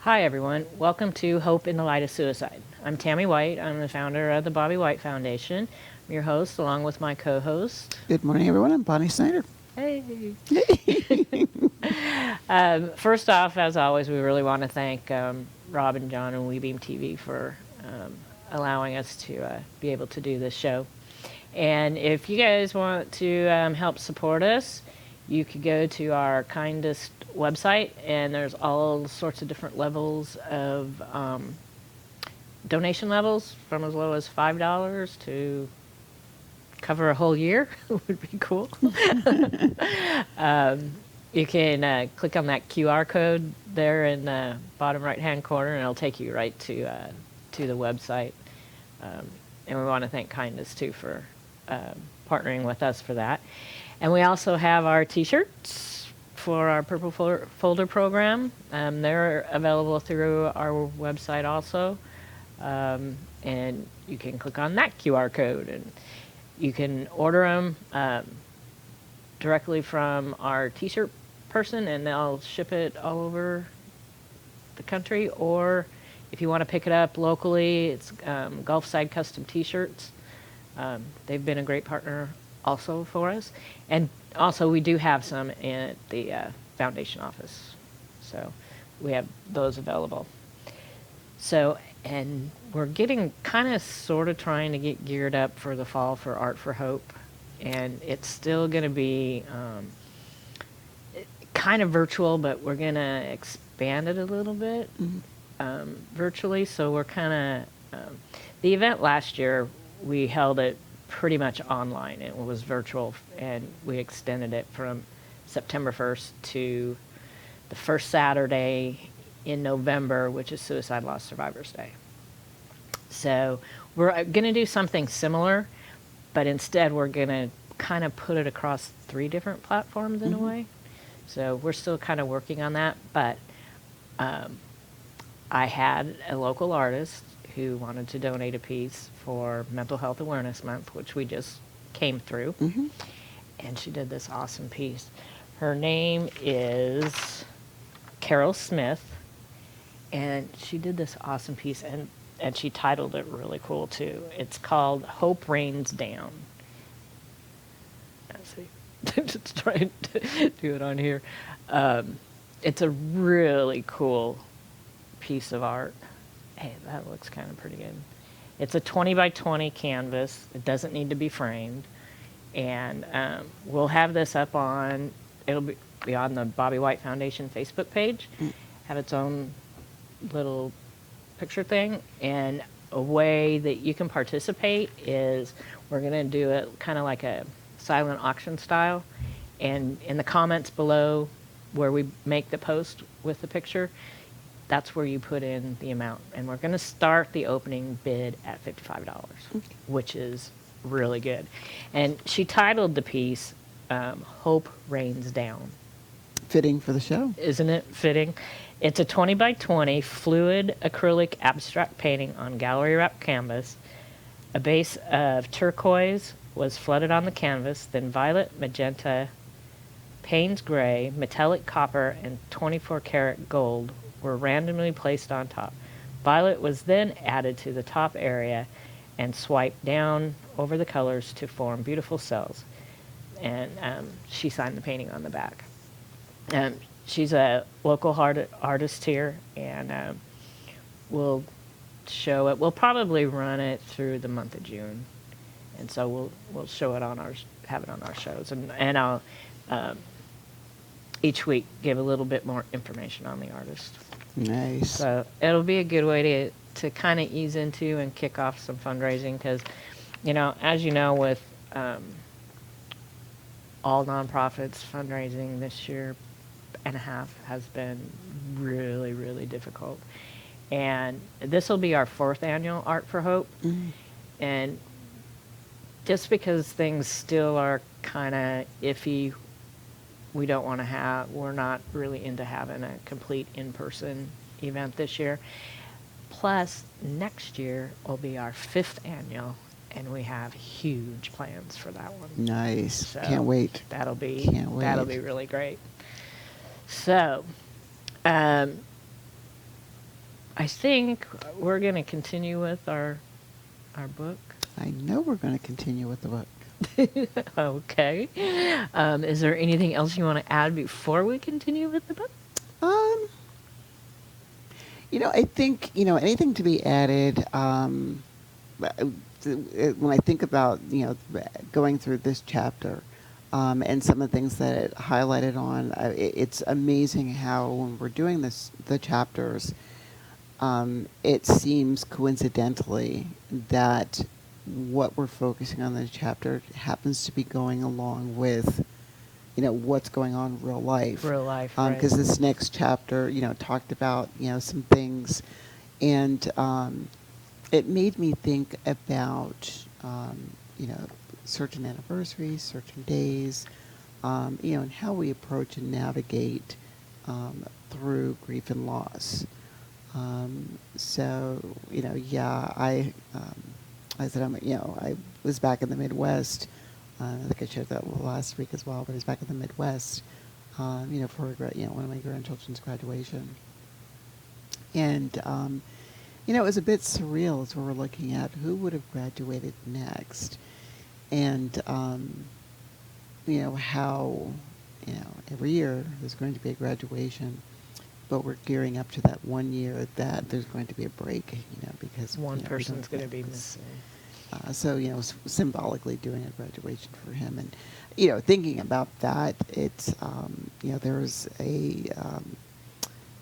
Hi, everyone. Welcome to Hope in the Light of Suicide. I'm Tammy White. I'm the founder of the Bobby White Foundation. I'm your host, along with my co-host. Good morning, everyone. I'm Bonnie Snyder. Hey. First off, as always, we really want to thank Rob and John and WeBeam TV for allowing us to be able to do this show. And if you guys want to help support us, you could go to our Kindest website, and there's all sorts of different levels of donation levels, from as low as $5 to cover a whole year. Would be cool. You can click on that QR code there in the bottom right-hand corner, and it'll take you right to the website. And we want to thank Kindest too for partnering with us for that. And we also have our T-shirts for our Purple Folder program. They're available through our website also. And you can click on that QR code, and you can order them directly from our T-shirt person, and they'll ship it all over the country. Or if you want to pick it up locally, it's Gulfside Custom T-shirts. They've been a great partner also for us. And also we do have some at the foundation office. So we have those available. So, and we're getting kind of sort of trying to get geared up for the fall for Art for Hope. And it's still going to be kind of virtual, but we're going to expand it a little bit virtually. So we're kind of, the event last year, we held it pretty much online. It was virtual, and we extended it from September 1st to the first Saturday in November, which is Suicide Loss Survivors Day. So we're going to do something similar, but instead we're going to kind of put it across 3 different platforms in a way. So we're still kind of working on that, but I had a local artist who wanted to donate a piece for Mental Health Awareness Month, which we just came through. And she did this awesome piece. Her name is Carol Smith, and she did this awesome piece, and she titled it really cool too. It's called Hope Rains Down. Let's see. Just trying to do it on here. It's a really cool piece of art. Hey, that looks kind of pretty good. It's a 20 by 20 canvas. It doesn't need to be framed. And we'll have this up on, it'll be on the Bobby White Foundation Facebook page, have its own little picture thing. And a way that you can participate is we're going to do it kind of like a silent auction style. And in the comments below where we make the post with the picture, that's where you put in the amount. And we're going to start the opening bid at $55, which is really good. And she titled the piece, Hope Rains Down. Fitting for the show. Isn't it fitting? It's a 20 by 20 fluid acrylic abstract painting on gallery wrap canvas. A base of turquoise was flooded on the canvas, then violet, magenta, Payne's gray, metallic copper, and 24 karat gold were randomly placed on top. Violet was then added to the top area and swiped down over the colors to form beautiful cells. And she signed the painting on the back. She's a local artist here, and we'll show it. We'll probably run it through the month of June, and so we'll show it on have it on our shows, and I'll each week give a little bit more information on the artist. Nice. So it'll be a good way to kind of ease into and kick off some fundraising, because, as you know, with all nonprofits, fundraising this year and a half has been really, really difficult. And this will be our 4th annual Art for Hope. And just because things still are kind of iffy, we're not really into having a complete in-person event this year. Plus, next year will be our 5th annual, and we have huge plans for that one. Nice. So Can't wait. That'll be Can't wait. really great. So, I think we're going to continue with our book. I know we're going to continue with the book. Okay. Is there anything else you want to add before we continue with the book? I think, anything to be added, when I think about, going through this chapter, and some of the things that it highlighted on, it's amazing how when we're doing the chapters, it seems coincidentally that what we're focusing on in the chapter happens to be going along with, what's going on in real life. Real life, right. Because this next chapter, talked about, some things, and it made me think about, certain anniversaries, certain days, and how we approach and navigate through grief and loss. So, I said, I was back in the Midwest. I think I shared that last week as well, but I was back in the Midwest, for one of my grandchildren's graduation. And, it was a bit surreal as we were looking at who would have graduated next. And, how, every year there's going to be a graduation, but we're gearing up to that one year that there's going to be a break, because one person's going to be missing. So, symbolically doing a graduation for him. And, thinking about that, it's, there's a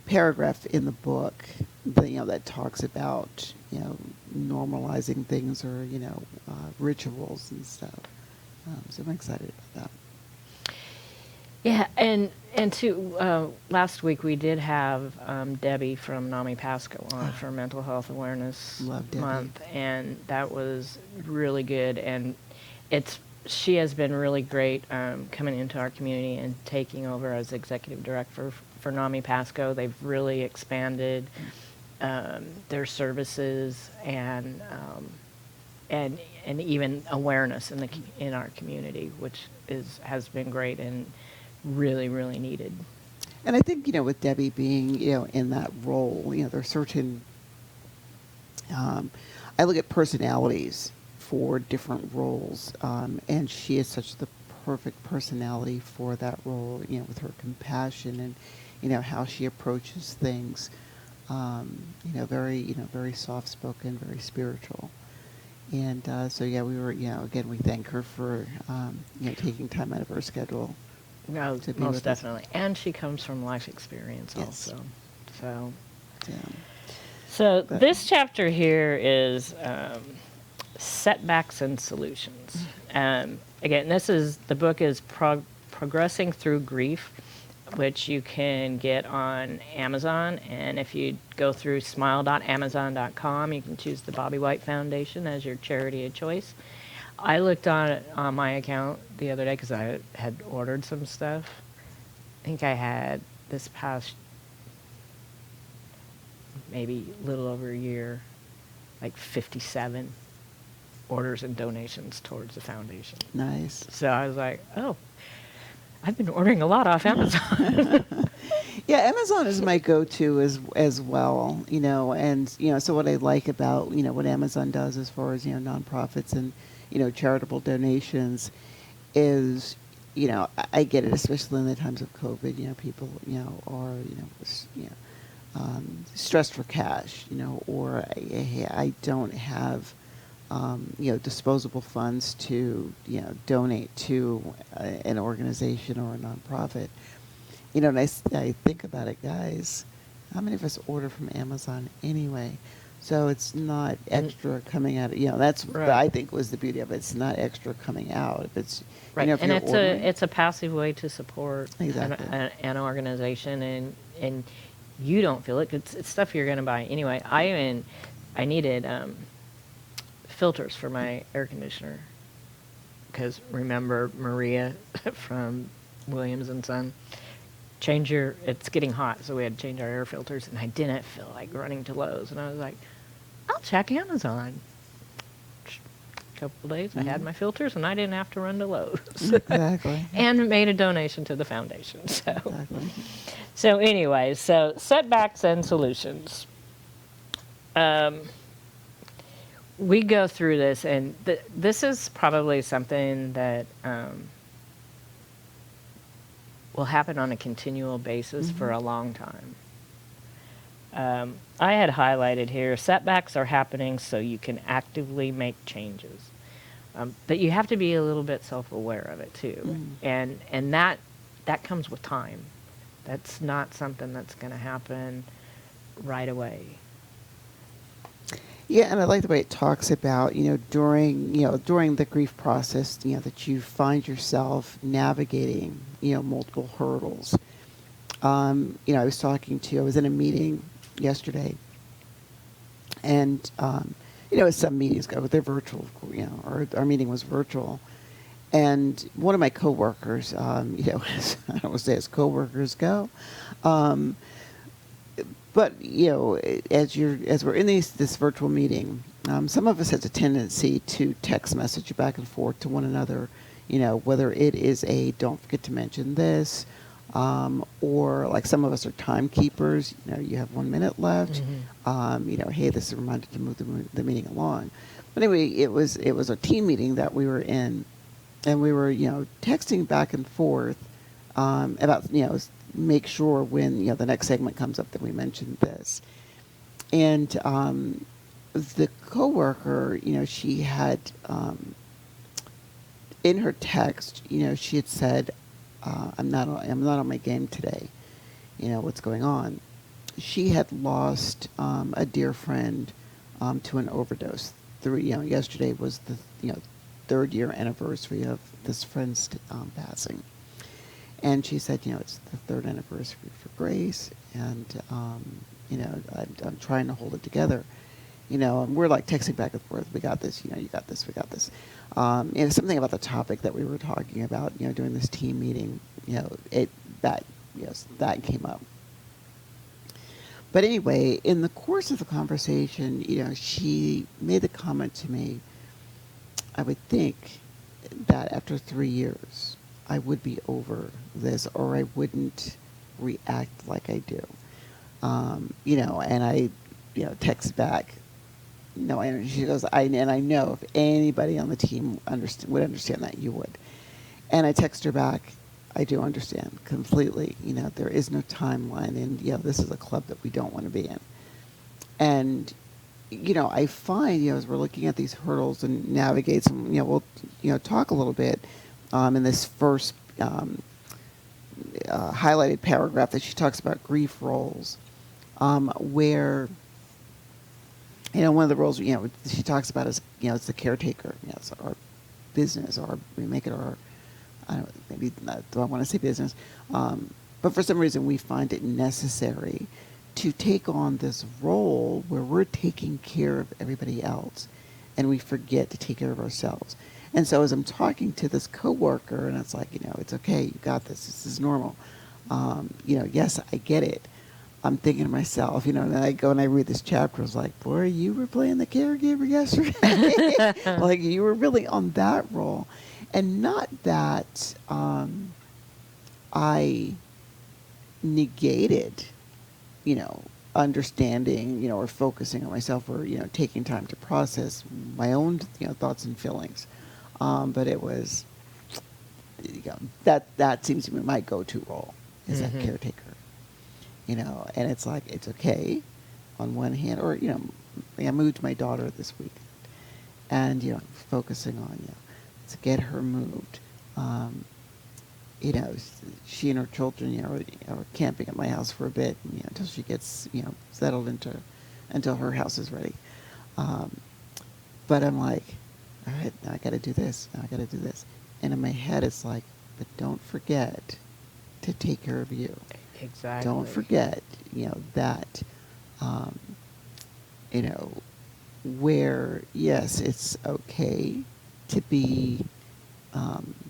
paragraph in the book that, that talks about, normalizing things or, rituals and stuff. So I'm excited about that. Yeah, and last week we did have Debbie from NAMI Pasco on for Mental Health Awareness Month, and that was really good. And she has been really great coming into our community and taking over as executive director for NAMI Pasco. They've really expanded their services and even awareness in our community, which has been great and really, really needed. And I think, with Debbie being, in that role, there's certain, I look at personalities for different roles, and she is such the perfect personality for that role, with her compassion and, how she approaches things, very soft-spoken, very spiritual. And we were, again, we thank her for, taking time out of her schedule. No, most definitely. And she comes from life experience also. So this chapter here is Setbacks and Solutions. Again, the book is Progressing Through Grief, which you can get on Amazon. And if you go through smile.amazon.com, you can choose the Bobby White Foundation as your charity of choice. I looked on my account the other day because I had ordered some stuff. I think I had this past maybe a little over a year, like 57 orders and donations towards the foundation. Nice. So I was like, oh, I've been ordering a lot off Amazon. Yeah, Amazon is my go-to as well, and, so what I like about, what Amazon does as far as, nonprofits and, charitable donations is, I get it, especially in the times of COVID, people, are, stressed for cash, or I don't have, disposable funds to, donate to an organization or a nonprofit. And I think about it, guys, how many of us order from Amazon anyway? So it's not extra coming out. That's right. What I think was the beauty of it. It's not extra coming out. If it's right, if and you're it's a passive way to support an organization, and you don't feel it. It's stuff you're going to buy anyway. I needed filters for my air conditioner because remember Maria from Williams and Son. It's getting hot, so we had to change our air filters, and I didn't feel like running to Lowe's, and I was like, I'll check Amazon. A couple of days, I had my filters, and I didn't have to run to Lowe's. Exactly. And made a donation to the foundation. Exactly. So anyway, so Setbacks and Solutions. we go through this, and this is probably something that will happen on a continual basis for a long time. I had highlighted here, setbacks are happening so you can actively make changes. But you have to be a little bit self-aware of it too. And that comes with time. That's not something that's going to happen right away. Yeah, and I like the way it talks about, during the grief process, that you find yourself navigating, multiple hurdles. I was in a meeting yesterday, and, as some meetings go, they're virtual, our meeting was virtual. And one of my coworkers, I don't want to say as coworkers go, but as we're in this virtual meeting, some of us has a tendency to text message back and forth to one another, whether it is a don't forget to mention this, or like some of us are timekeepers. You have 1 minute left. Hey, this is a reminder to move the meeting along. But anyway, it was a team meeting that we were in, and we were texting back and forth about make sure when the next segment comes up that we mentioned this. And the coworker, she had in her text, she had said, I'm not on my game today. What's going on? She had lost a dear friend to an overdose. Yesterday was the third year anniversary of this friend's passing. And she said, it's the third anniversary for Grace, and I'm trying to hold it together. And we're like texting back and forth. We got this. You got this. We got this. And something about the topic that we were talking about, during this team meeting, that came up. But anyway, in the course of the conversation, she made the comment to me, I would think that after 3 years, I would be over this, or I wouldn't react like I do. And I, text back, and she goes, I know if anybody on the team would understand that, you would. And I text her back, I do understand completely. There is no timeline, and this is a club that we don't want to be in. And I find, as we're looking at these hurdles and navigate some, we'll, talk a little bit in this first highlighted paragraph that she talks about grief roles, where, one of the roles, she talks about is, it's the caretaker. It's our business, or we make it our, maybe not, do I want to say business? But for some reason we find it necessary to take on this role where we're taking care of everybody else, and we forget to take care of ourselves. And so as I'm talking to this coworker, and it's like, it's okay, you got this. This is normal. Yes, I get it. I'm thinking to myself, and then I go and I read this chapter. I was like, boy, you were playing the caregiver yesterday. Like, you were really on that role. And not that I negated, understanding, or focusing on myself, or, taking time to process my own, thoughts and feelings. But it was, that seems to be my go-to role, is that caretaker. And it's like, it's okay on one hand, or, I moved my daughter this week, and, focusing on, to get her moved. She and her children, are camping at my house for a bit, until she gets, settled until her house is ready. But I'm like, all right, now I got to do this. Now I got to do this. And in my head, it's like, but don't forget to take care of you. Exactly. Don't forget, that, where, yes, it's okay to be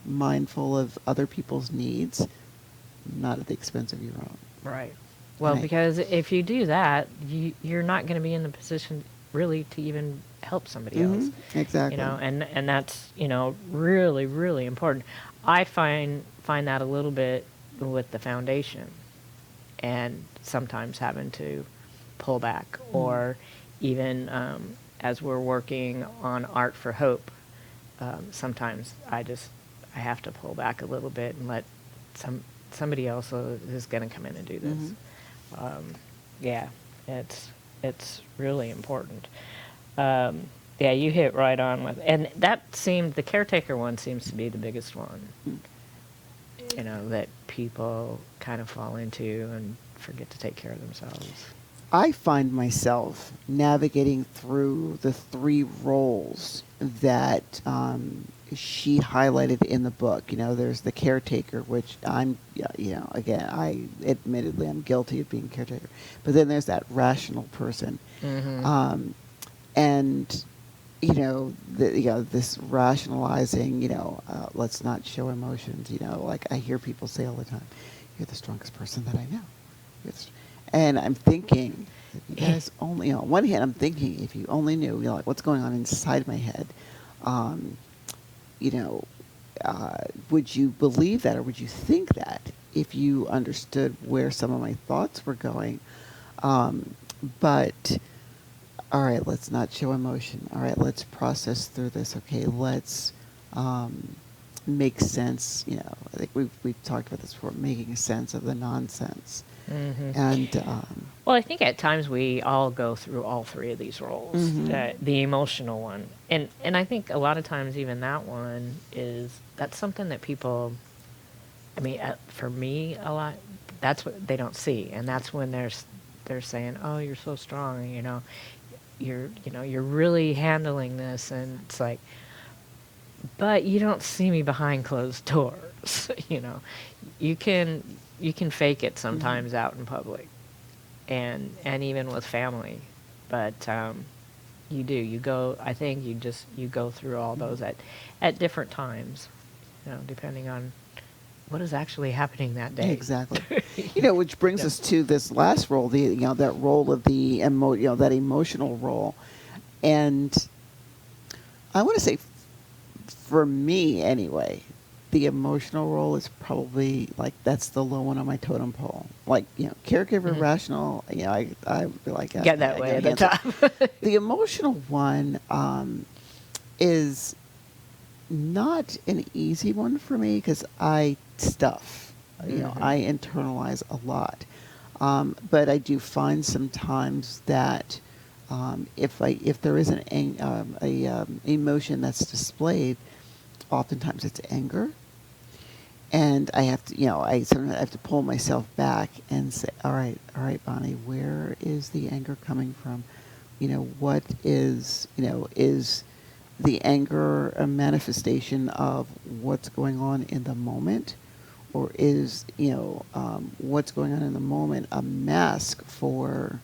mindful of other people's needs, not at the expense of your own. Right. Well, Right. because if you do that, you're not going to be in the position really to even help somebody else. Exactly. And that's, really, really important. I find that a little bit with the foundation, and sometimes having to pull back, or even as we're working on Art for Hope, sometimes I have to pull back a little bit and let somebody else is going to come in and do this. Yeah, it's really important. Yeah, you hit right on with, and the caretaker one seems to be the biggest one. That people kind of fall into and forget to take care of themselves. I find myself navigating through the three roles that she highlighted in the book. There's the caretaker, which again, admittedly, I'm guilty of being a caretaker. But then there's that rational person. And, this rationalizing, let's not show emotions, like I hear people say all the time, you're the strongest person that I know. And I'm thinking, you guys only, on one hand, I'm thinking, if you only knew, like what's going on inside my head, would you believe that, or would you think that if you understood where some of my thoughts were going? But all right, let's not show emotion. All right, let's process through this. Okay, let's make sense. I think we've talked about this before, making sense of the nonsense. And well, I think at times we all go through all three of these roles. The emotional one, and I think a lot of times even that one that's something that people, I mean, for me a lot, that's what they don't see, and that's when they're saying, oh, you're so strong, you're really handling this, and it's like, but you don't see me behind closed doors. You can fake it sometimes out in public, and even with family, but you go through all those at different times, depending on what is actually happening that day. Exactly. Which brings us to this last role, that role of the that emotional role. And I want to say, for me anyway, the emotional role is probably like, that's the low one on my totem pole. Like, caregiver, rational, I would be like, get that way at the top. The emotional one is not an easy one for me, because I stuff. I internalize a lot. But I do find sometimes that if there is an emotion that's displayed, oftentimes it's anger, and I have to, I sometimes have to pull myself back and say, all right, Bonni, where is the anger coming from? What is the anger a manifestation of what's going on in the moment, or is what's going on in the moment a mask for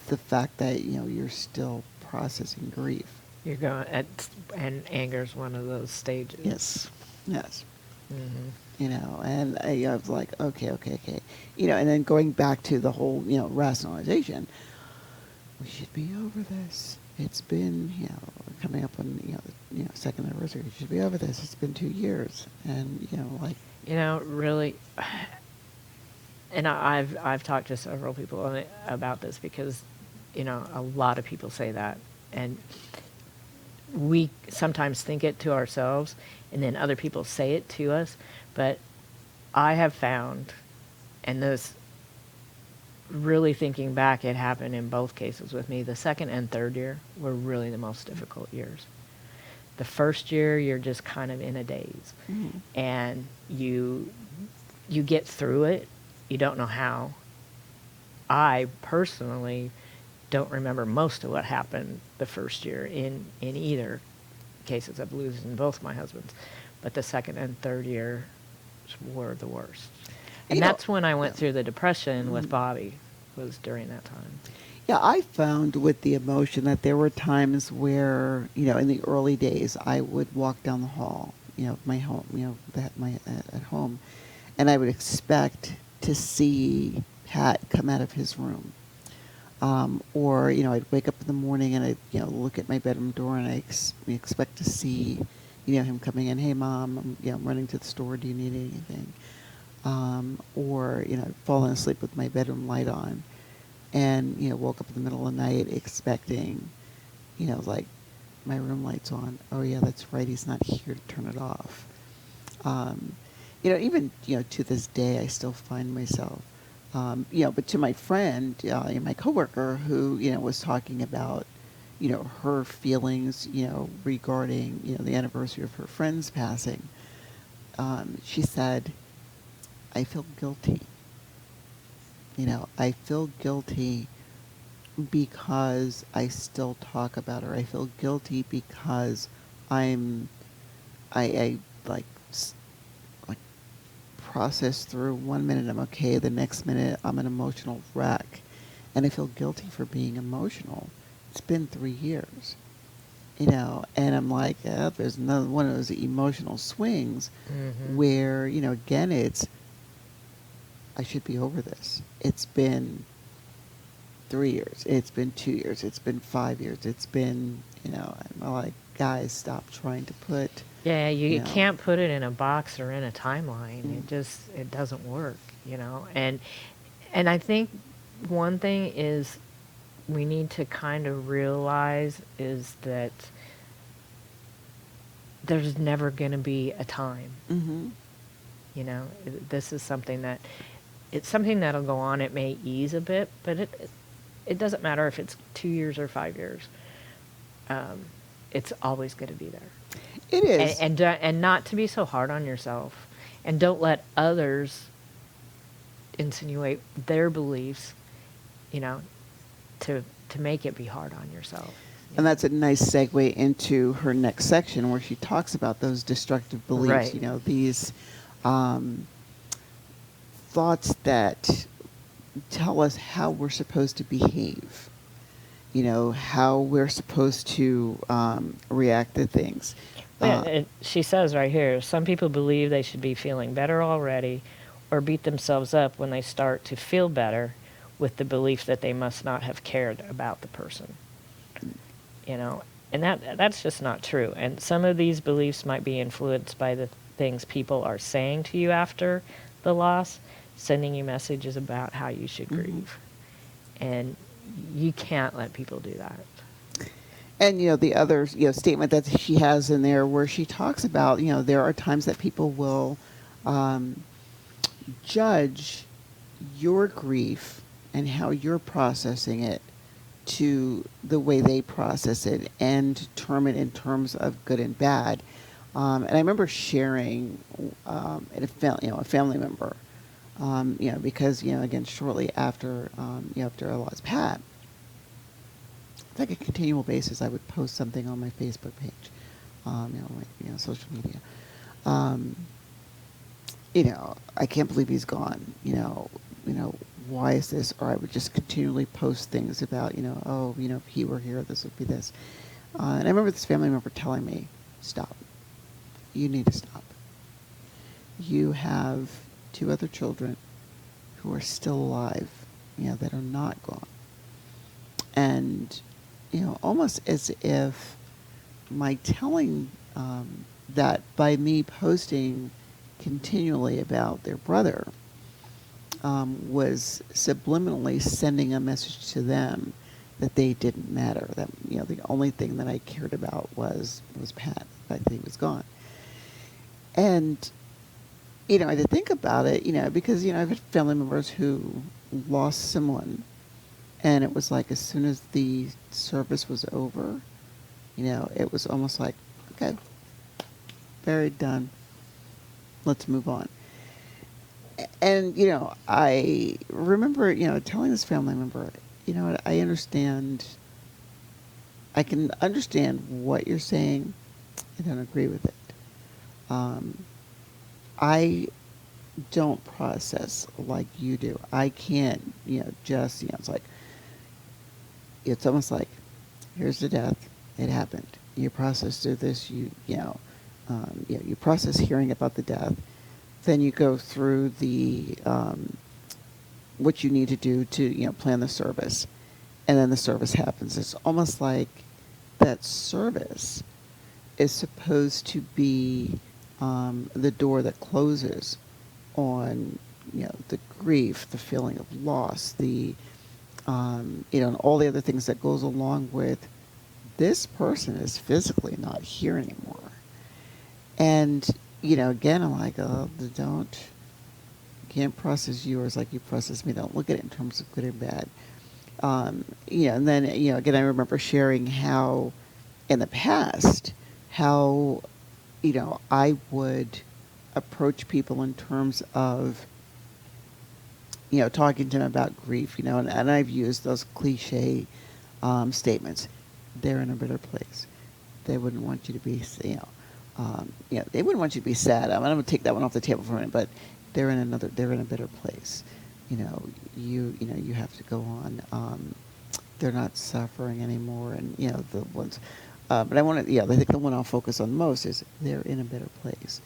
the fact that you're still processing grief? You're going and anger is one of those stages. Yes. And I was like, okay. And then going back to the whole rationalization, we should be over this. It's been coming up on second anniversary. We should be over this. It's been 2 years, and really. And I've talked to several people about this, because a lot of people say that, and we sometimes think it to ourselves, and then other people say it to us. But I have found, and this, really thinking back, it happened in both cases with me. The second and third year were really the most difficult years. The first year, you're just kind of in a daze, and you get through it. You don't know how. I personally don't remember most of what happened the first year in either cases of losing both my husbands, but the second and third year were the worst. And that's when I went through the depression with Bobby, was during that time. Yeah, I found with the emotion that there were times where, in the early days, I would walk down the hall, my home, at home, and I would expect to see Pat come out of his room. Or, I'd wake up in the morning and I'd, look at my bedroom door, and I expect to see, him coming in. Hey, Mom, I'm running to the store. Do you need anything? Or, falling asleep with my bedroom light on. and, woke up in the middle of the night expecting, like, my room light's on. Oh yeah, that's right. He's not here to turn it off. Um, even, to this day, I still find myself, but to my friend, my coworker who, was talking about, her feelings, regarding, the anniversary of her friend's passing, she said, I feel guilty. I feel guilty because I still talk about her. I feel guilty because I'm, I like, like process through. 1 minute I'm okay, the next minute I'm an emotional wreck, and I feel guilty for being emotional. It's been 3 years, and I'm like, there's another one of those emotional swings where, again, I should be over this. It's been 3 years. It's been 2 years. It's been 5 years. It's been, I'm like, guys, stop trying to put. Yeah, you you know, can't put it in a box or in a timeline. Mm. It doesn't work, And I think one thing is we need to kind of realize is that there's never going to be a time. Mm-hmm. This is something that it's something that'll go on. It may ease a bit, but it doesn't matter if it's 2 years or 5 years. It's always going to be there. It is. And not to be so hard on yourself, and don't let others insinuate their beliefs, to make it be hard on yourself. And that's a nice segue into her next section where she talks about those destructive beliefs, Right. These thoughts that tell us how we're supposed to behave, how we're supposed to react to things. She says right here, some people believe they should be feeling better already or beat themselves up when they start to feel better with the belief that they must not have cared about the person. And that's just not true. And some of these beliefs might be influenced by the things people are saying to you after the loss, sending you messages about how you should grieve. And you can't let people do that. And, the other, statement that she has in there where she talks about, there are times that people will judge your grief and how you're processing it to the way they process it and term it in terms of good and bad. And I remember sharing at a family member, because, again, shortly after, after I lost Pat, it's like a continual basis. I would post something on my Facebook page, social media. I can't believe he's gone. Why is this? Or I would just continually post things about, if he were here, this would be this. And I remember this family member telling me, stop. You need to stop. You have 2 other children who are still alive, that are not gone. And, almost as if my telling that by me posting continually about their brother was subliminally sending a message to them that they didn't matter. That, the only thing that I cared about was Pat, the fact that he was gone. And, I had to think about it, because, I've had family members who lost someone, and it was like as soon as the service was over, it was almost like, okay, buried, done. Let's move on. And, I remember, telling this family member, I understand, I can understand what you're saying. I don't agree with it. I don't process like you do. I can't, just, it's almost like, here's the death. It happened. You process through this. You process hearing about the death. Then you go through the what you need to do to plan the service, and then the service happens. It's almost like that service is supposed to be the door that closes on the grief, the feeling of loss, the And all the other things that goes along with this person is physically not here anymore. And, again, I'm like, oh, can't process yours like you process me. Don't look at it in terms of good or bad. And then, again, I remember sharing how in the past, how, I would approach people in terms of, talking to them about grief, and I've used those cliche statements. They're in a better place. They wouldn't want you to be, they wouldn't want you to be sad. I'm going to take that one off the table for a minute, but they're in a better place. You have to go on. They're not suffering anymore, and the ones. But I think the one I'll focus on most is they're in a better place.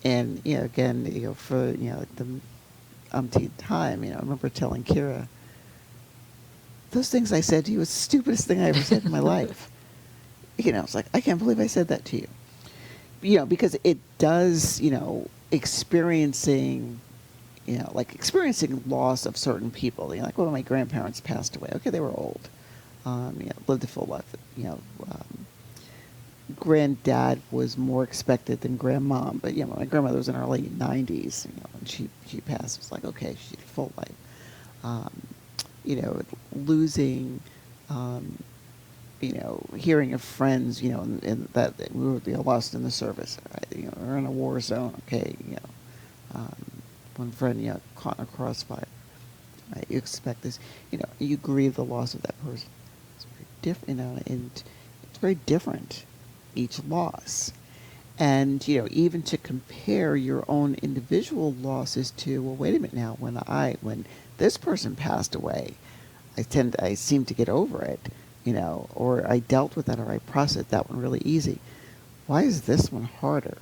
And again, for like the umpteenth time, I remember telling Kira, those things I said to you was the stupidest thing I ever said in my life. It's like, I can't believe I said that to you. Because it does, experiencing loss of certain people. Like when my grandparents passed away. Okay, they were old. Lived a full life. Granddad was more expected than grandmom, but my grandmother was in her late 90s. When she passed, it was like, okay, she had a full life. Losing, hearing of friends, and that we were lost in the service, right? We're in a war zone. Okay, one friend, caught in a crossfire. Right? You expect this, you grieve the loss of that person. It's very different, and it's very different, each loss. And, even to compare your own individual losses to, well, wait a minute now, when this person passed away, I seem to get over it, or I dealt with that, or I processed that one really easy. Why is this one harder?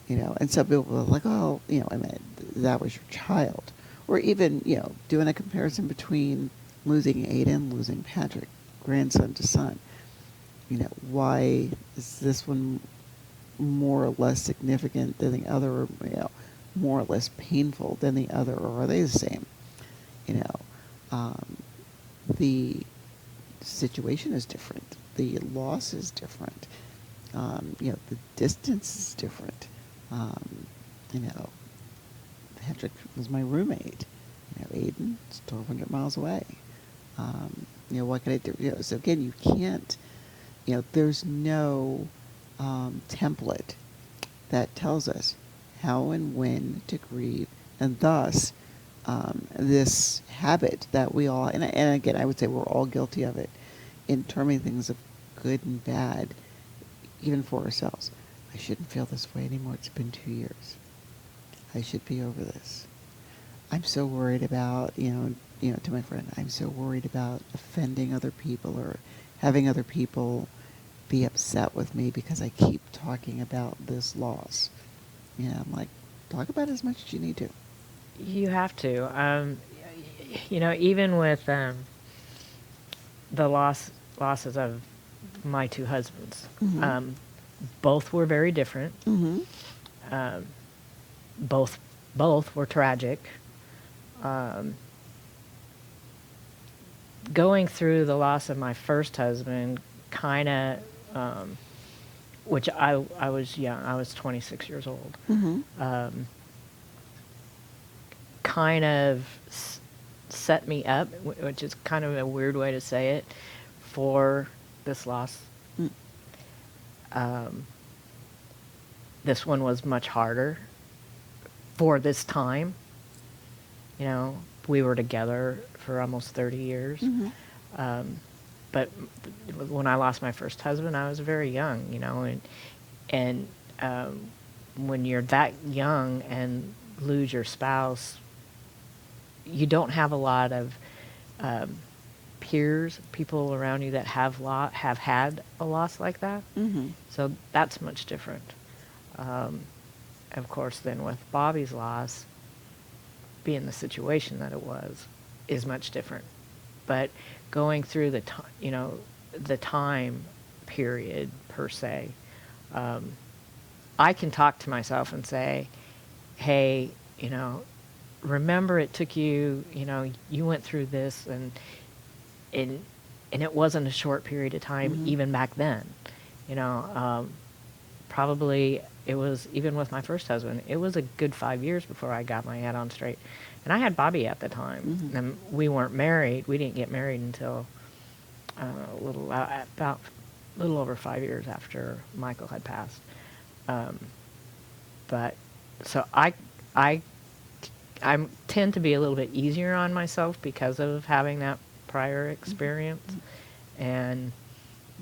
And some people are like, oh, that was your child. Or even, doing a comparison between losing Aiden, losing Patrick, grandson to son. Why is this one more or less significant than the other, or, more or less painful than the other, or are they the same? The situation is different. The loss is different. The distance is different. Patrick was my roommate. Aiden is 1,200 miles away. What can I do? So again, you can't, there's no template that tells us how and when to grieve, and thus this habit that we all, and again, I would say we're all guilty of it, in terming things of good and bad, even for ourselves. I shouldn't feel this way anymore. It's been 2 years. I should be over this. I'm so worried about, to my friend, I'm so worried about offending other people or having other people be upset with me because I keep talking about this loss. I'm like, talk about it as much as you need to. You have to. Even with the losses of my two husbands, Mm-hmm. both were very different. Mm-hmm. Both were tragic. Going through the loss of my first husband, kind of, which I was young. I was 26 years old. Mm-hmm. Kind of set me up, which is kind of a weird way to say it, for this loss. This one was much harder for this time. We were together for almost 30 years. Mm-hmm. But when I lost my first husband, I was very young, and when you're that young and lose your spouse, you don't have a lot of peers, people around you that have had a loss like that. Mm-hmm. So that's much different. Of course, then with Bobby's loss, being the situation that it was, is much different. But going through the time period per se, I can talk to myself and say, hey, remember it took you, you went through this, and and it wasn't a short period of time, Mm-hmm. even back then. You know, probably it was, even with my first husband, it was a good 5 years before I got my head on straight. And I had Bobby at the time, Mm-hmm. and we weren't married. We didn't get married until about a little over 5 years after Michael had passed. Um, but so I I tend to be a little bit easier on myself because of having that prior experience, and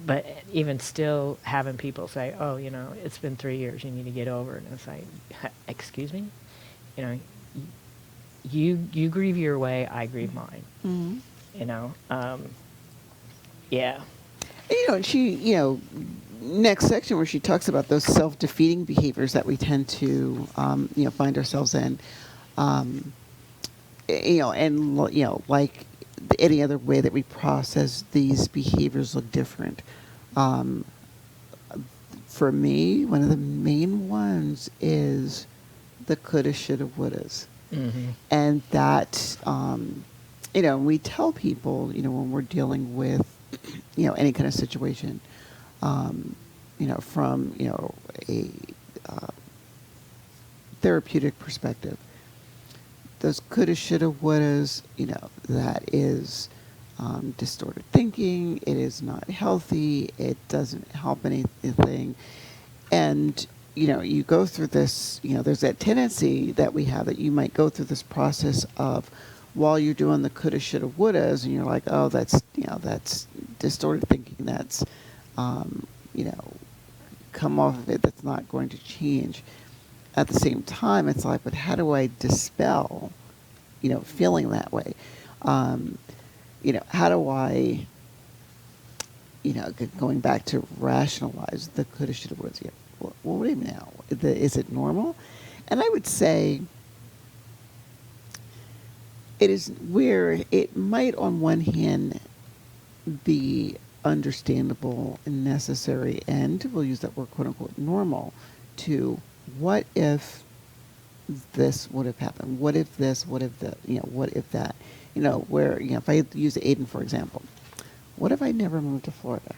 but even still having people say, "Oh, it's been 3 years. You need to get over it." And it's like, "Excuse me, you know, you grieve your way, I grieve mine." Mm-hmm. You know, yeah. And she, next section where she talks about those self-defeating behaviors that we tend to, find ourselves in, um, and like any other way that we process these behaviors look different. Um, for me, one of the main ones is the coulda, shoulda, wouldas. Mm-hmm. And that, we tell people, when we're dealing with, any kind of situation, from, a uh, therapeutic perspective, those coulda, shoulda, wouldas, that is distorted thinking. It is not healthy. It doesn't help anything. And, you go through this, there's that tendency that we have that you might go through this process of, while you're doing the coulda, shoulda, wouldas, and you're like, oh, that's distorted thinking. That's, you know, come off of it. That's not going to change. At the same time, it's like, but how do I dispel, feeling that way? How do I, going back to rationalize the coulda, shoulda, wouldas? Yeah. Well, wait a minute now. Is it normal? And I would say it is where it might, on one hand, be understandable and necessary, and we'll use that word, quote unquote, normal, to what if this would have happened? What if this? What if that? What if that? Where, if I use Aiden, for example, what if I never moved to Florida?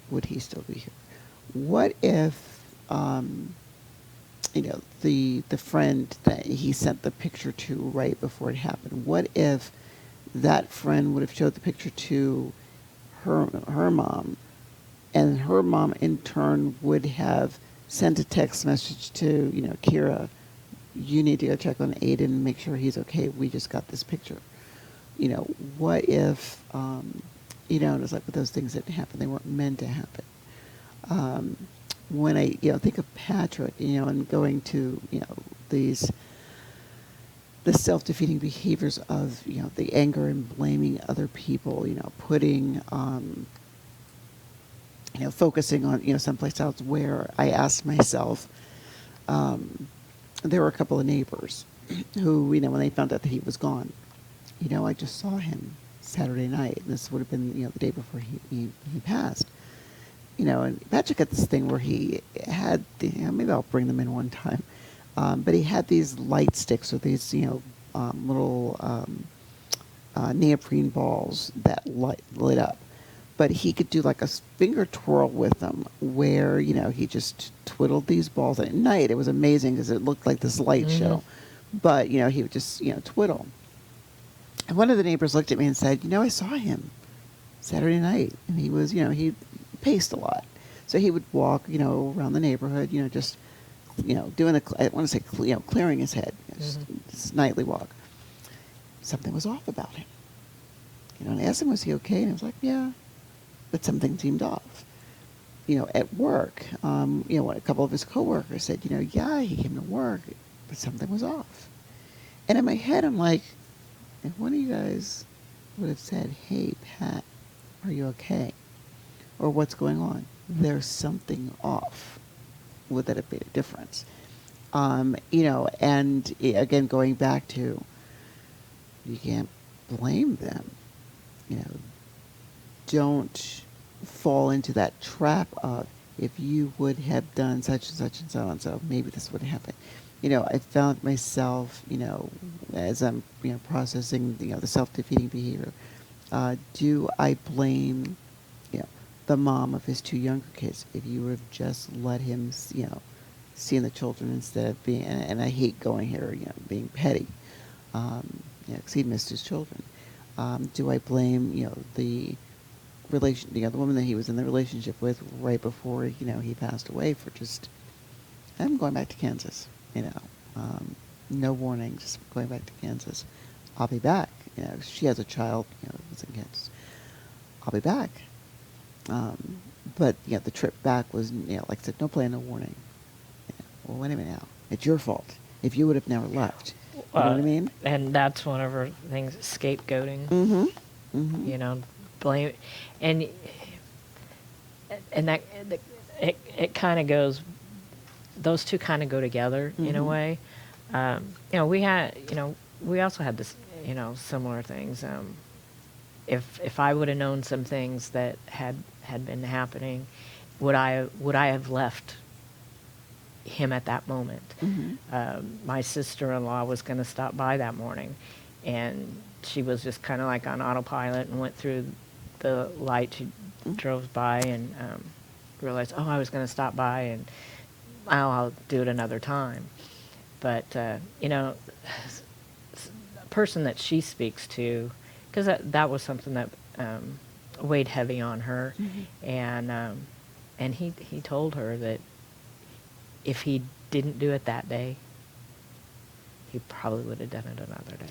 Would he still be here? What if, the friend that he sent the picture to right before it happened? What if that friend would have showed the picture to her mom, and her mom in turn would have sent a text message to, Kira, you need to go check on Aiden and make sure he's okay. We just got this picture. What if, and it's like with those things that happen, they weren't meant to happen. When I, think of Patrick, and going to, these, the self-defeating behaviors of, the anger and blaming other people, putting, focusing on, someplace else, where I asked myself, there were a couple of neighbors who, when they found out that he was gone, I just saw him Saturday night. This would have been, the day before he passed. And Patrick had this thing where he had, maybe I'll bring them in one time, but he had these light sticks, or these, little neoprene balls that lit up. But he could do like a finger twirl with them, where, he just twiddled these balls. And at night, it was amazing because it looked like this light show. But, he would just, twiddle. And one of the neighbors looked at me and said, I saw him Saturday night. And he was, he paced a lot. So he would walk, around the neighborhood, just, doing I want to say, clearing his head, this nightly walk. Something was off about him. And I asked him, was he okay? And he was like, yeah. But something seemed off. At work, a couple of his coworkers said, yeah, he came to work, but something was off. And in my head, I'm like, if one of you guys would have said, hey, Pat, are you okay? Or what's going on? There's something off. Would that have made a difference? And again, going back to, you can't blame them. Don't fall into that trap of, if you would have done such and such and so and so, maybe this would have happened. I found myself, as I'm, processing, the self-defeating behavior. Do I blame, the mom of his two younger kids? If you would have just let him, seeing the children instead of being, and I hate going here, being petty, because he missed his children. Do I blame, the the woman that he was in the relationship with right before, he passed away for just, I'm going back to Kansas, no warning, just going back to Kansas. I'll be back. She has a child, who's in Kansas. I'll be back. But the trip back was, like I said, no plan, no warning. Well, wait a minute now. It's your fault. If you would have never left. You know what I mean? And that's one of her things, scapegoating. Mm-hmm. Mm-hmm. Blame, and that it kind of goes. Those two kind of go together in a way. We also had this, similar things. If I would have known some things that had been happening, would I have left him at that moment? Mm-hmm. My sister-in-law was going to stop by that morning, and she was just kind of like on autopilot and went through the light. She drove by and realized, I was going to stop by, and I'll do it another time. But the person that she speaks to, because that was something that weighed heavy on her, and he told her that if he didn't do it that day, he probably would have done it another day.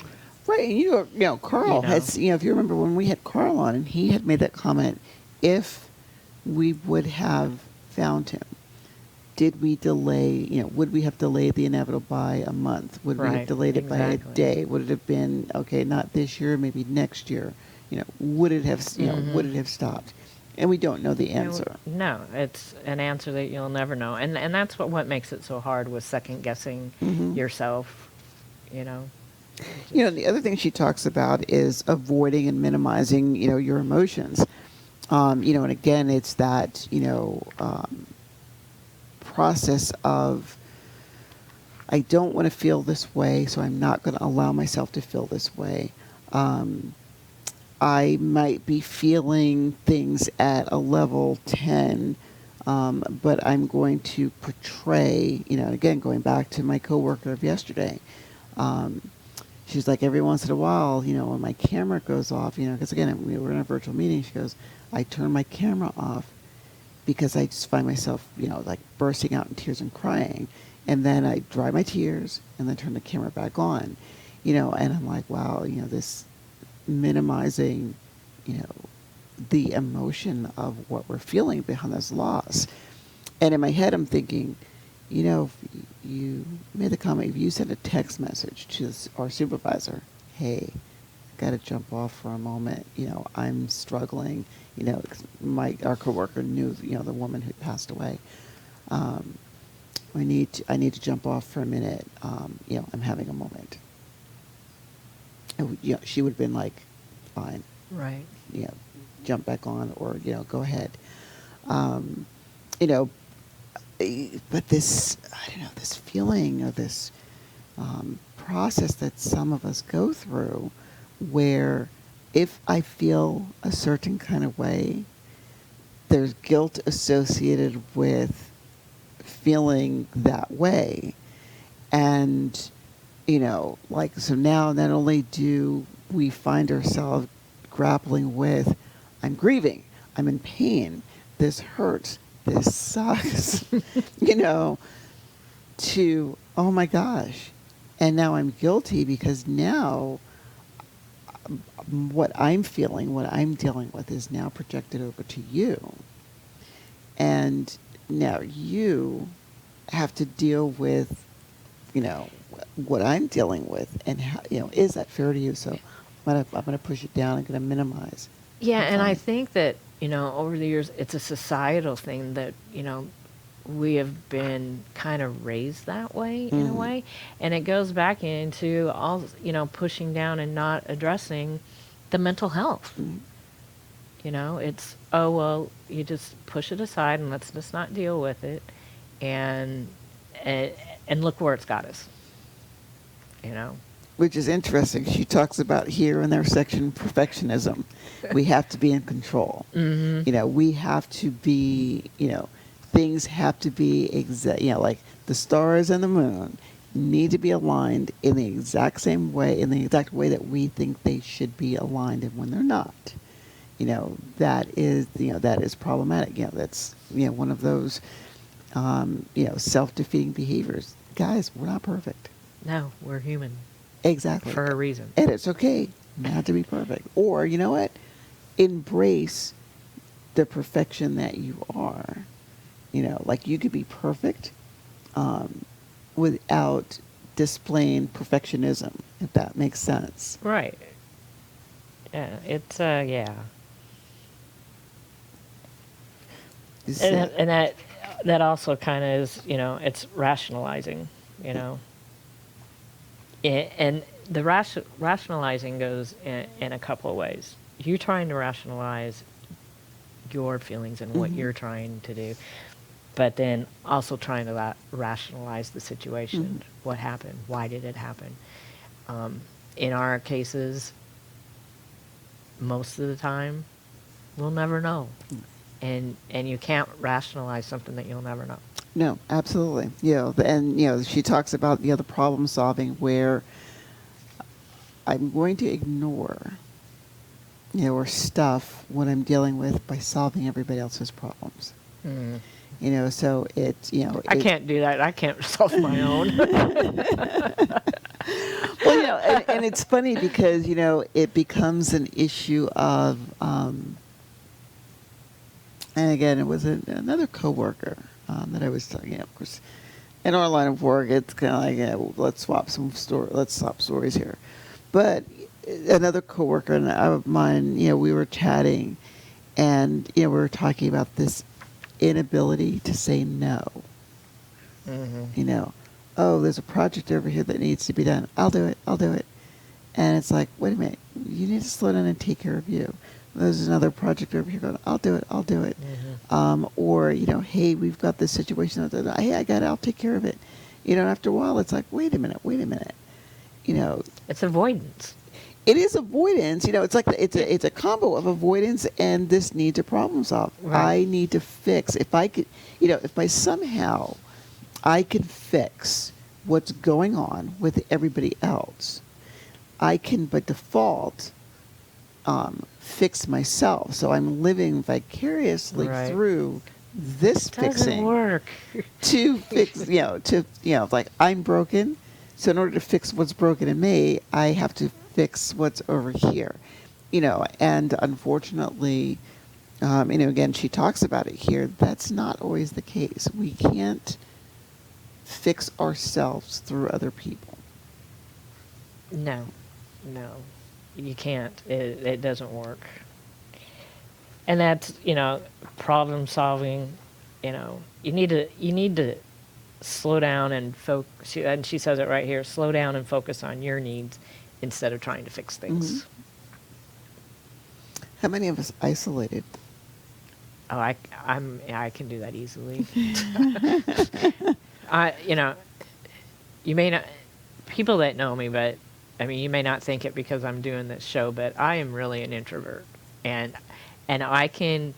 Right, and Carl has, if you remember when we had Carl on, and he had made that comment, if we would have found him, did we delay, would we have delayed the inevitable by a month? Would we have delayed it by a day? Would it have been, okay, not this year, maybe next year? Would it have, would it have stopped? And we don't know the answer. No, it's an answer that you'll never know. And that's what makes it so hard with second guessing yourself, The other thing she talks about is avoiding and minimizing, your emotions. And again, it's that, process of, I don't want to feel this way, so I'm not going to allow myself to feel this way. I might be feeling things at a level 10, but I'm going to portray, again, going back to my coworker of yesterday, she's like, every once in a while, when my camera goes off, because again, we were in a virtual meeting, she goes, I turn my camera off because I just find myself, like bursting out in tears and crying. And then I dry my tears and then turn the camera back on, and I'm like, wow, this minimizing, the emotion of what we're feeling behind this loss. And in my head, I'm thinking, if you made the comment, if you sent a text message to our supervisor, hey, got to jump off for a moment, I'm struggling, our coworker knew, the woman who passed away. I need to jump off for a minute. I'm having a moment. She would have been like, fine. Right. Jump back on, or, go ahead. But this, I don't know, this feeling or this process that some of us go through, where if I feel a certain kind of way, there's guilt associated with feeling that way. And, so now not only do we find ourselves grappling with, I'm grieving, I'm in pain, this hurts, this sucks, to, oh my gosh, and now I'm guilty because now what I'm feeling, what I'm dealing with is now projected over to you. And now you have to deal with, what I'm dealing with, and how, is that fair to you? So I'm gonna push it down. I'm gonna minimize. Yeah, and I think that, over the years, it's a societal thing that, we have been kind of raised that way in a way. And it goes back into all, pushing down and not addressing the mental health. It's, you just push it aside and let's just not deal with it. And And look where it's got us. You know? Which is interesting. She talks about here in their section, perfectionism. We have to be in control. Mm-hmm. You know, we have to be, you know, things have to be exact, you know, like the stars and the moon need to be aligned in the exact same way, in the exact way that we think they should be aligned, and when they're not, you know, that is problematic. You know, that's, you know, one of those, you know, self-defeating behaviors. Guys, we're not perfect. No, we're human. Exactly. For a reason. And it's okay not to be perfect. Or, you know what? Embrace the perfection that you are. You know, like you could be perfect without displaying perfectionism, if that makes sense. Right. Yeah, it's, yeah. And that also kind of is, you know, it's rationalizing, you know. And the rationalizing goes in a couple of ways. You're trying to rationalize your feelings and what you're trying to do, but then also trying to rationalize the situation. What happened? Why did it happen? In our cases, most of the time, we'll never know. And you can't rationalize something that you'll never know. No, absolutely. You know, and, you know, she talks about, you know, the problem solving where I'm going to ignore, you know, or stuff what I'm dealing with by solving everybody else's problems. Mm. You know, so it's, you know. I can't do that. I can't solve my own. Well, you know, and it's funny because, you know, it becomes an issue of, and again, it was another coworker that I was talking. Of course, in our line of work, it's kind of like, yeah, well, let's swap stories here. But another coworker of mine, you know, we were chatting, and, you know, we were talking about this inability to say no. Mm-hmm. You know, oh, there's a project over here that needs to be done. I'll do it. And it's like, wait a minute, you need to slow down and take care of you. There's another project over here going, I'll do it. Mm-hmm. Or, you know, hey, we've got this situation. Hey, I got it. I'll take care of it. You know, after a while, it's like, wait a minute. You know, It's avoidance. it is avoidance. You know, it's like it's a combo of avoidance and this need to problem solve. Right. I need to fix. If I could, you know, if by somehow I could fix what's going on with everybody else, I can, by default, fix myself. So I'm living vicariously Right. through this Doesn't fixing work. to fix, like I'm broken. So in order to fix what's broken in me, I have to fix what's over here, you know, and unfortunately, you know, again, she talks about it here. That's not always the case. We can't fix ourselves through other people. No, you can't. It doesn't work. And that's, you know, problem solving. You know, you need to slow down and focus. And she says it right here: slow down and focus on your needs instead of trying to fix things. How many of us isolated? Oh, I can do that easily. You know, you may not, people that know me, but I mean, you may not think it because I'm doing this show, but I am really an introvert, and I can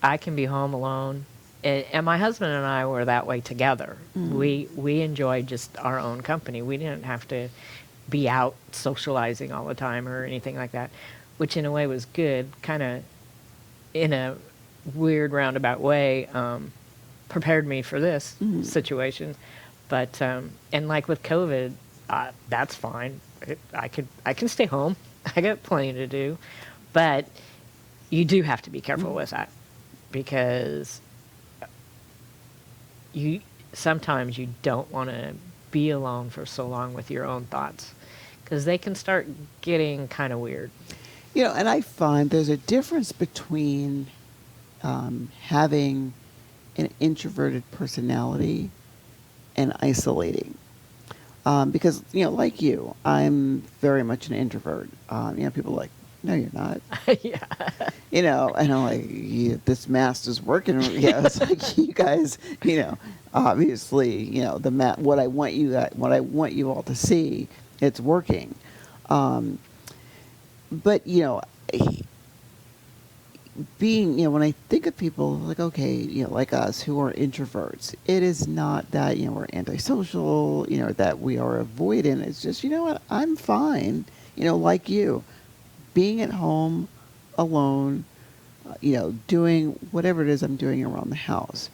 be home alone, and my husband and I were that way together. We enjoyed just our own company. We didn't have to be out socializing all the time or anything like that, which in a way was good, kind of in a weird roundabout way, prepared me for this situation. But and like with COVID, that's fine. I can stay home. I got plenty to do, but you do have to be careful with that, because sometimes you don't want to be alone for so long with your own thoughts, because they can start getting kind of weird. You know, and I find there's a difference between having an introverted personality and isolating. Because, you know, like you, I'm very much an introvert. You know, people are like, no, you're not. Yeah. You know, and I'm like, this mask is working. Yeah, it's like, you guys, you know, obviously, what I want you all to see, it's working. But being, when I think of people like, okay, like us who are introverts, it is not that, we're antisocial, that we are avoidant. It's just, what, I'm fine, like you, being at home alone, doing whatever it is I'm doing around the house.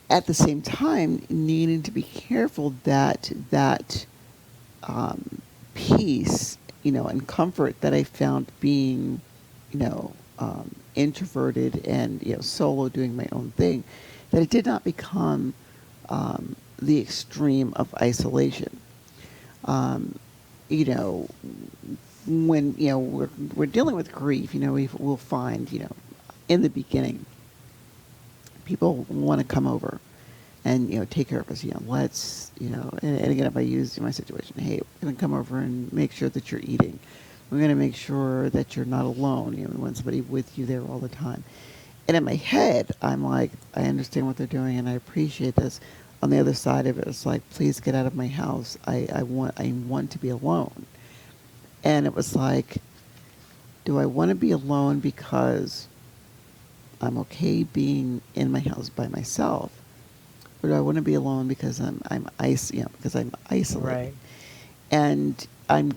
At the same time, needing to be careful that peace, and comfort that I found being, introverted and, solo doing my own thing, that it did not become the extreme of isolation. You know, when, we're dealing with grief, we'll find, in the beginning, people want to come over and take care of us. Let's and again, if I use my situation, hey, we're gonna come over and make sure that you're eating. We're gonna make sure that you're not alone. We want somebody with you there all the time. And in my head, I'm like, I understand what they're doing and I appreciate this. On the other side of it, it's like, please get out of my house. I want to be alone. And it was like, do I want to be alone because I'm okay being in my house by myself, or do I want to be alone because I'm isolated? Right. And I'm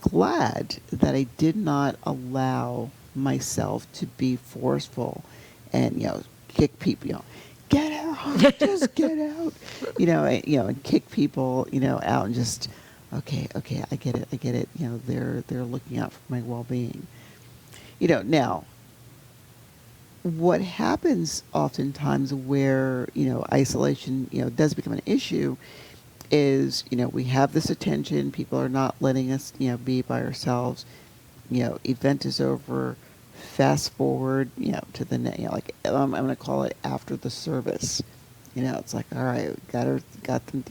glad that I did not allow myself to be forceful and kick people. Get out, just get out. And kick people out and just okay, I get it. They're looking out for my well-being. Now, what happens oftentimes where, isolation, does become an issue is, we have this attention, people are not letting us, be by ourselves, event is over, fast forward, to the, like, I'm going to call it after the service. It's like, all right, got them,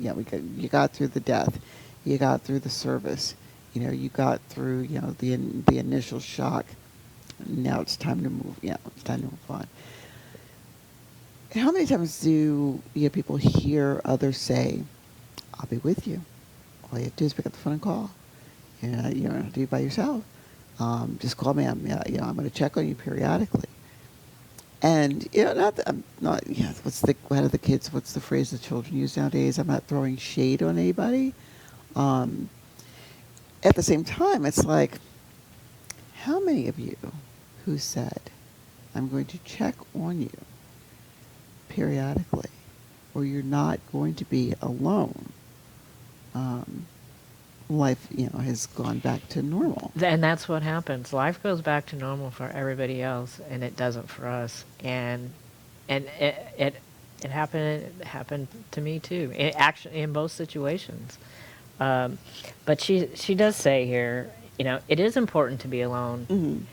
you got through the death, you got through the service, you got through, the initial shock. Now it's time to move. It's time to move on. How many times do people hear others say, "I'll be with you. All you have to do is pick up the phone and call. You don't have to do it by yourself. Just call me. I'm going to check on you periodically." And I'm not. What's the phrase the children use nowadays? I'm not throwing shade on anybody. At the same time, it's like, how many of you who said, I'm going to check on you periodically, or you're not going to be alone, life, has gone back to normal. And that's what happens. Life goes back to normal for everybody else, and it doesn't for us. And it happened to me too. Actually, in both situations. But she does say here, it is important to be alone. Mm-hmm.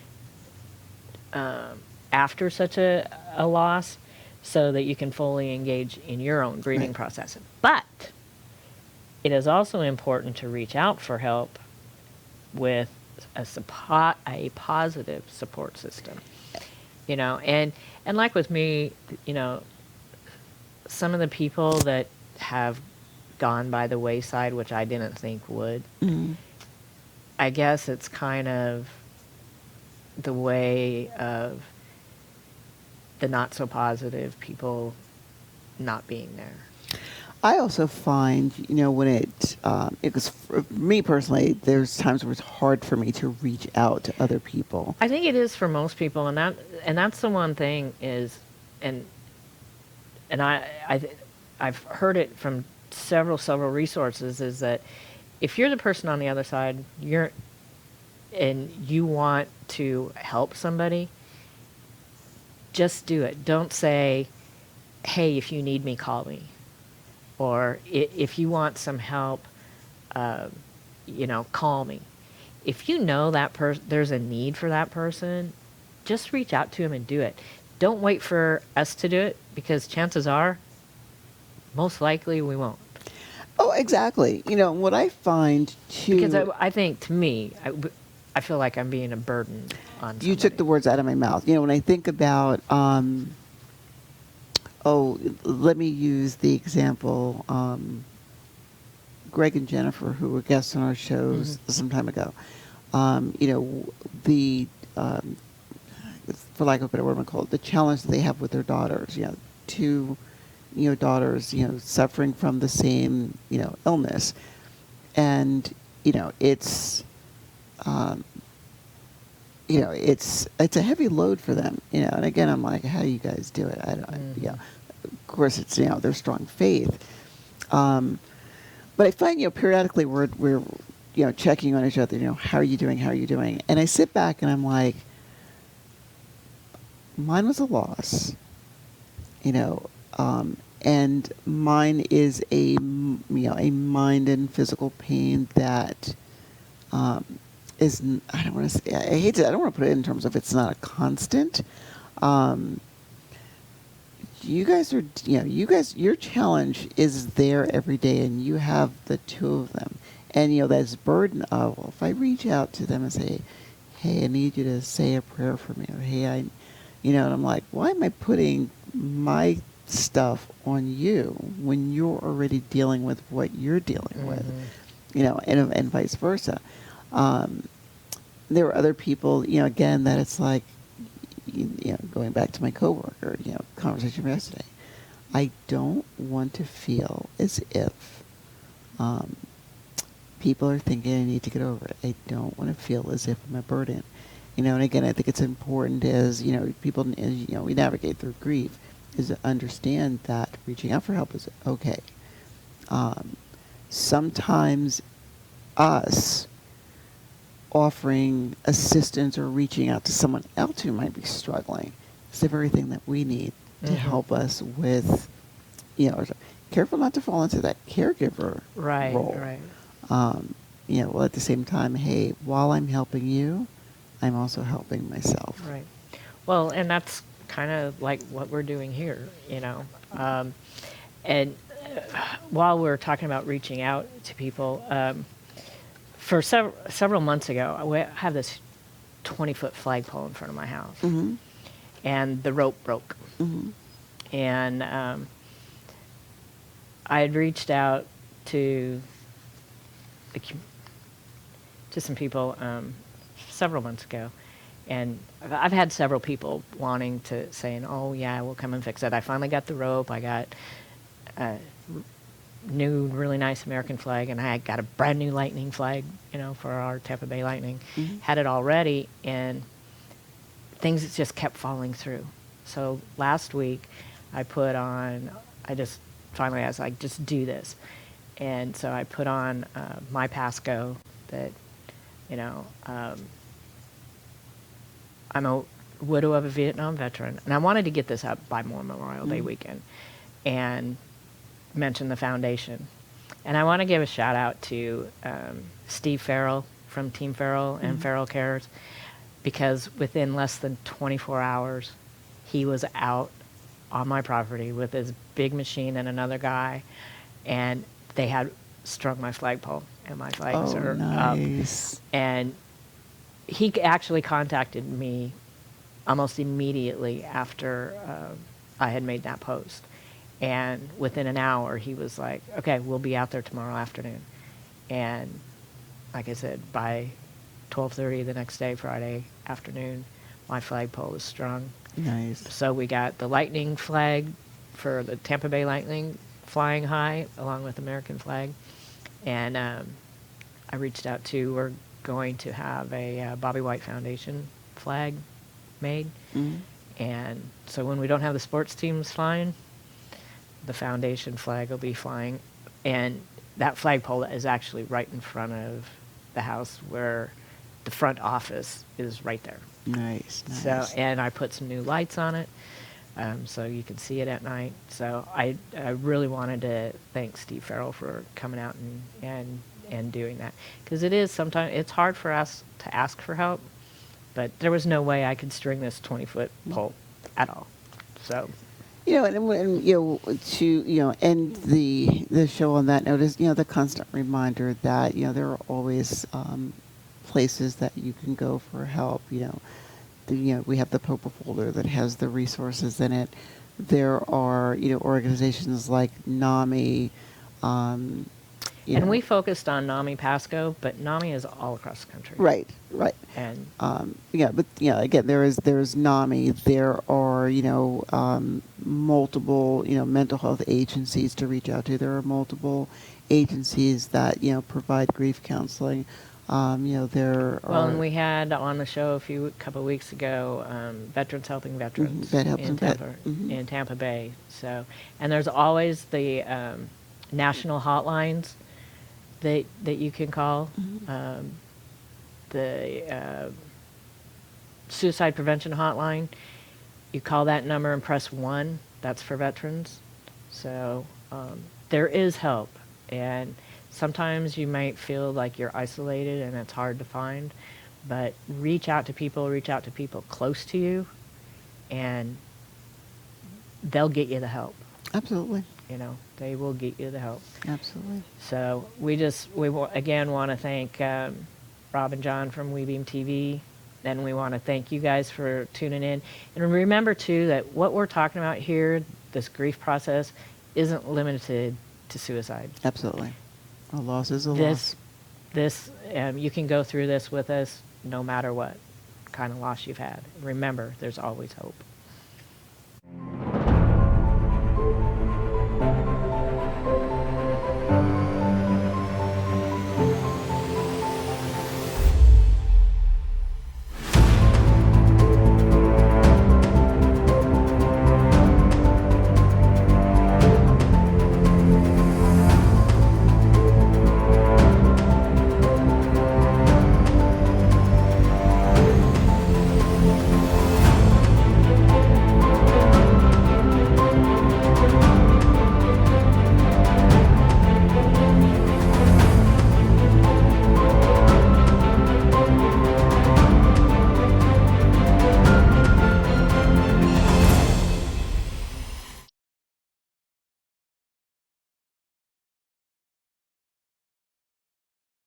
After such a loss, so that you can fully engage in your own grieving Right. process. But it is also important to reach out for help with a positive support system. And like with me, some of the people that have gone by the wayside, which I didn't think would, Mm-hmm. I guess it's kind of the way of the not so positive people not being there. I also find, when it was, for me personally, there's times where it's hard for me to reach out to other people. I think it is for most people, and that's the one thing is, and I've heard it from several resources, is that if you're the person on the other side, and you want to help somebody, just do it. Don't say, hey, if you need me, call me. Or if you want some help, call me. If you know that there's a need for that person, just reach out to him and do it. Don't wait for us to do it, because chances are, most likely we won't. Oh, exactly. What I find too... Because I think, to me, I feel like I'm being a burden on somebody. You took the words out of my mouth. When I think about Oh, let me use the example. Greg and Jennifer, who were guests on our shows some time ago, you know, the for lack of a better word, I'm call it the challenge they have with their daughters. You know, two, you know, daughters, you know, suffering from the same, you know, illness, and you know, um, it's a heavy load for them. You know, and again, I'm like, how do you guys do it? I don't. You know, of course, it's you know their strong faith. But I find, you know, periodically we're, you know, checking on each other, you know, how are you doing? How are you doing? And I sit back and I'm like, mine was a loss, you know, and mine is you know, a mind and physical pain that is, I don't want to say, I hate to, I don't want to put it in terms of it's not a constant. Um, you guys are, you know, you guys, your challenge is there every day, and you have the two of them. And, you know, that's burden of, well, if I reach out to them and say, hey, I need you to say a prayer for me, or hey, you know, and I'm like, why am I putting my stuff on you when you're already dealing with what you're dealing with, you know, and vice versa. There were other people, you know, again, that it's like, you know, going back to my coworker, you know, conversation from yesterday, I don't want to feel as if people are thinking I need to get over it. I don't want to feel as if I'm a burden. You know, and again, I think it's important as, you know, people, as, you know, we navigate through grief, is to understand that reaching out for help is okay. Sometimes us offering assistance or reaching out to someone else who might be struggling is the very thing that we need to help us with, you know, careful not to fall into that caregiver role. Right. You know, well, at the same time, hey, while I'm helping you, I'm also helping myself. Right. Well, and that's kind of like what we're doing here, you know. And while we're talking about reaching out to people, for several months ago, I have this 20-foot flagpole in front of my house, and the rope broke. And I had reached out to some people several months ago, and I've had several people wanting to saying, "Oh yeah, we'll come and fix it." I finally got the rope. I got a new, really nice American flag, and I got a brand new Lightning flag, you know, for our Tampa Bay Lightning. Had it all ready, and things just kept falling through. So last week, I just finally I was like, just do this. And so I put on my Pasco that, you know, I'm a widow of a Vietnam veteran, and I wanted to get this up by Memorial Day weekend and mention the foundation. And I want to give a shout out to Steve Farrell from Team Farrell and Farrell Cares, because within less than 24 hours, he was out on my property with his big machine and another guy, and they had strung my flagpole, and my flags are nice. up. And he actually contacted me almost immediately after I had made that post. And within an hour, he was like, okay, we'll be out there tomorrow afternoon. And like I said, by 12:30 the next day, Friday afternoon, my flagpole was strung. Nice. So we got the Lightning flag for the Tampa Bay Lightning flying high, along with the American flag. And I reached out to, we're going to have a Bobby White Foundation flag made. And so when we don't have the sports teams flying, the foundation flag will be flying. And that flagpole is actually right in front of the house, where the front office is right there. Nice. So, and I put some new lights on it, so you can see it at night. So I really wanted to thank Steve Farrell for coming out and doing that, because it is sometimes it's hard for us to ask for help, but there was no way I could string this 20-foot pole at all. So, you know, and you know, to, you know, end the show on that note is, you know, the constant reminder that, you know, there are always places that you can go for help. You know, you know, we have the Popa folder that has the resources in it. there are, organizations like NAMI. And we focused on NAMI Pasco, but NAMI is all across the country. Right, right. And But again, there's NAMI. There are multiple mental health agencies to reach out to. There are multiple agencies that provide grief counseling. There well, are. and we had on the show couple of weeks ago, Veterans Helping Veterans Vet Helping Vet. in Tampa Bay. So, and there's always the national hotlines that you can call. The suicide prevention hotline. You call that number and press 1. That's for veterans. So there is help, and sometimes you might feel like you're isolated and it's hard to find, but reach out to people close to you, and they'll get you the help. Absolutely. They will get you the help. Absolutely. So we again want to thank Rob and John from WeBeam TV. And we want to thank you guys for tuning in. And remember, too, that what we're talking about here, this grief process, isn't limited to suicide. Absolutely. A loss is a loss. You can go through this with us no matter what kind of loss you've had. Remember, there's always hope.